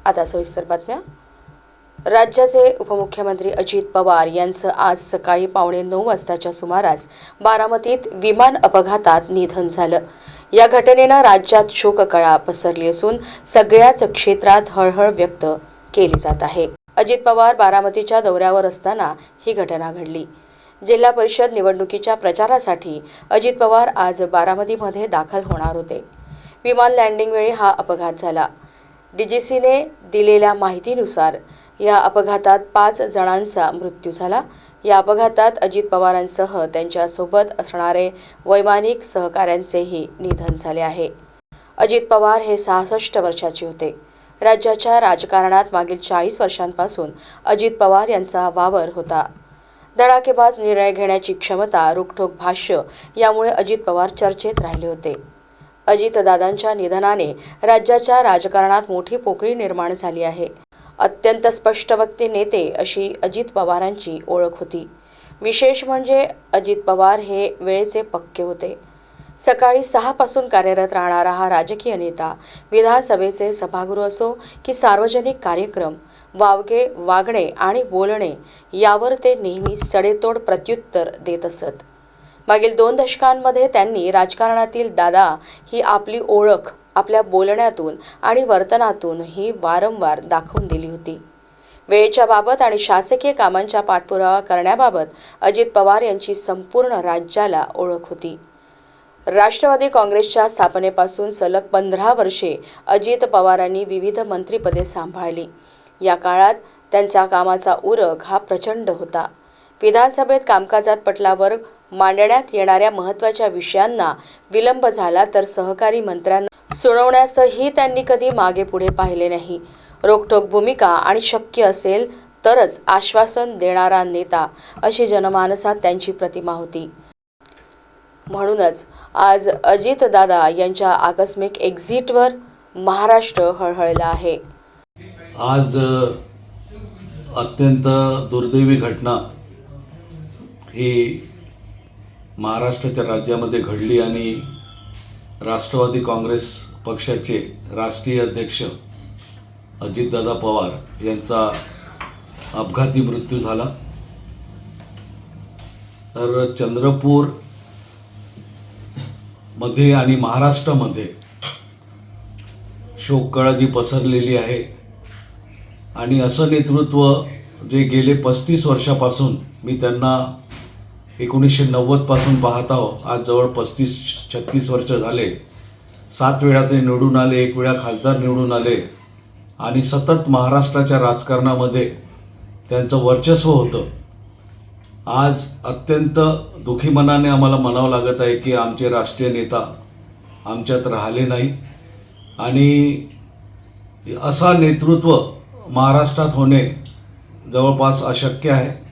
आता सविस्तर बातम्या। राज्याचे उपमुख्यमंत्री अजित पवार यांचं आज सकाळी 9:15 वाजताच्या सुमारास बारामतीत विमान अपघातात निधन झालं। या घटनेनं राज्यात शोककळा पसरली असून सगळ्याच क्षेत्रात हळहळ व्यक्त केली जात आहे। अजित पवार बारामतीच्या दौऱ्यावर असताना ही घटना घडली। जिल्हा परिषद निवडणुकीच्या प्रचारासाठी अजित पवार आज बारामतीमध्ये दाखल होणार होते। विमान लँडिंग वेळी हा अपघात झाला। डीजीसीने दिलेल्या माहितीनुसार या अपघातात 5 जणांचा मृत्यू झाला। या अपघातात अजित पवारांसह त्यांच्यासोबत असणारे वैमानिक सहकाऱ्यांचेही निधन झाले आहे। अजित पवार हे 66 वर्षाचे होते। राज्याच्या राजकारणात मागील 40 वर्षांपासून अजित पवार यांचा वावर होता। धडाकेबाज निर्णय घेण्याची क्षमता, रोखठोक भाष्य यामुळे अजित पवार चर्चेत राहिले होते। अजितदादांच्या निधनाने राज्याच्या राजकारणात मोठी पोकळी निर्माण झाली आहे। अत्यंत स्पष्टवक्ते नेते अशी अजित पवारांची ओळख होती। विशेष म्हणजे अजित पवार हे वेळेचे पक्के होते। सकाळी 6 पासून कार्यरत राहणारा हा राजकीय नेता विधानसभेचे सभागृह असो की सार्वजनिक कार्यक्रम, वागणे आणि बोलणे यावर ते नेहमी सडेतोड प्रत्युत्तर देत असत। मागील 2 दशकांमध्ये त्यांनी राजकारणातील दादा ही आपली ओळख आपल्या बोलण्यातून आणि वर्तनातूनही वारंवार दाखवून दिली होती। वेळेच्या बाबत आणि शासकीय कामांच्या पाठपुरावा करण्याबाबत अजित पवार यांची संपूर्ण राज्याला ओळख होती। राष्ट्रवादी काँग्रेसच्या स्थापनेपासून सलग 15 वर्षे अजित पवारांनी विविध मंत्रिपदे सांभाळली। या काळात त्यांचा कामाचा उरक हा प्रचंड होता। विधानसभेत कामकाजात पटलावर मांडण्यात येणाऱ्या महत्त्वाच्या विषयांना विलंब झाला तर सहकारी मंत्र्यांना सुनावण्यासही त्यांनी कधी मागे पुढे पाहिले नाही। रोखठोक भूमिका आणि शक्य असेल तरच आश्वासन देणारा नेता अशी जनमानसात त्यांची प्रतिमा होती। म्हणूनच आज अजितदादा यांच्या आकस्मिक एक्झिटवर महाराष्ट्र हळहळला आहे। आज अत्यंत दुर्दैवी घटना ही महाराष्ट्राच्या राज्यामध्ये घडली आणि राष्ट्रवादी काँग्रेस पक्षाचे राष्ट्रीय अध्यक्ष अजितदादा पवार यांचा अपघाती मृत्यू झाला। तर चंद्रपूर मध्ये आणि महाराष्ट्रामध्ये शोककळा जी पसरलेली आहे आणि असं नेतृत्व जे गेले 35 वर्षापासून मी त्यांना 1990 पासून पाहत आहो, आज जवळ 35-36 वर्ष झाले। 7 वेळा ते निवडून आले, 1 वेळा खासदार निवडून आले आणि सतत महाराष्ट्राच्या राजकारणामध्ये त्यांचं वर्चस्व होतं। आज अत्यंत दुखी मनाने आम्हाला म्हणावं लागत आहे की आमचे राष्ट्रीय नेता आमच्यात राहिले नाही आणि असा नेतृत्व महाराष्ट्रात होणे जवळपास अशक्य आहे।